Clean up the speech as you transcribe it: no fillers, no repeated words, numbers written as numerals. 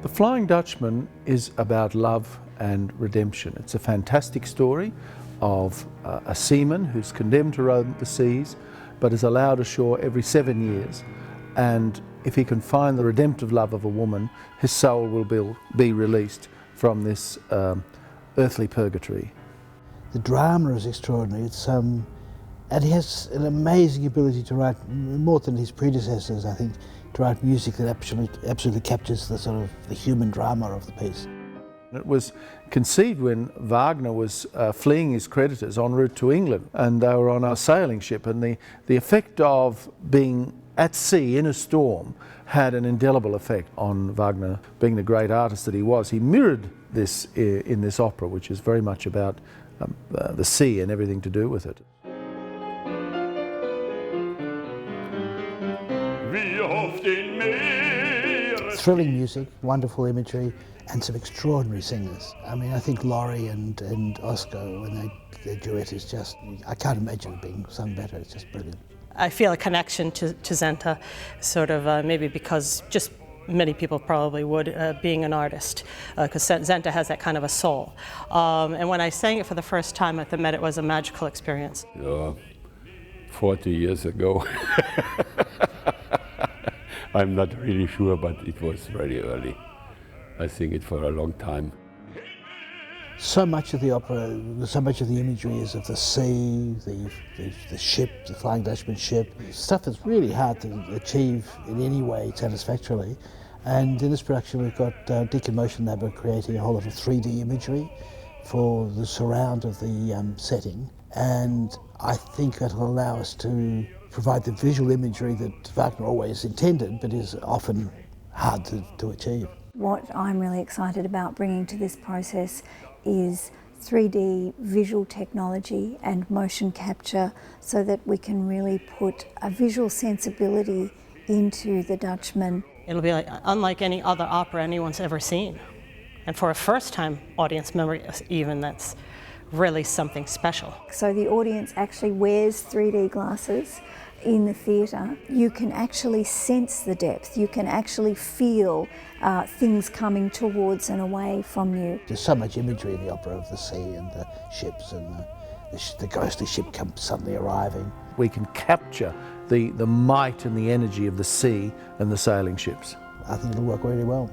The Flying Dutchman is about love and redemption. It's a fantastic story of a seaman who's condemned to roam the seas but is allowed ashore every 7 years, and if he can find the redemptive love of a woman, his soul will be released from this earthly purgatory. The drama is extraordinary. And he has an amazing ability to write, more than his predecessors, I think, to write music that absolutely captures the sort of the human drama of the piece. It was conceived when Wagner was fleeing his creditors en route to England, and they were on a sailing ship, and the effect of being at sea in a storm had an indelible effect on Wagner. Being the great artist that he was, he mirrored this in this opera, which is very much about the sea and everything to do with it. Thrilling music, wonderful imagery, and some extraordinary singers. I mean, I think Laurie and Oscar, when their duet is just, I can't imagine it being sung better. It's just brilliant. I feel a connection to Zenta, sort of maybe because just many people probably would, being an artist, because Zenta has that kind of a soul. And when I sang it for the first time, I thought it was a magical experience. 40 years ago. I'm not really sure, but it was very early. I sing it for a long time. So much of the opera, so much of the imagery is of the sea, the ship, the Flying Dutchman ship, stuff that's really hard to achieve in any way satisfactorily. And in this production we've got Dick and Motion Lab creating a whole lot of 3D imagery for the surround of the setting. And I think that'll allow us to provide the visual imagery that Wagner always intended, but is often hard to achieve. What I'm really excited about bringing to this process is 3D visual technology and motion capture, so that we can really put a visual sensibility into the Dutchman. It'll be unlike any other opera anyone's ever seen. And for a first-time audience member even, that's really something special. So the audience actually wears 3D glasses in the theatre. You can actually sense the depth. You can actually feel things coming towards and away from you. There's so much imagery in the opera of the sea and the ships and the ghostly ship comes suddenly arriving. We can capture the might and the energy of the sea and the sailing ships. I think it'll work really well.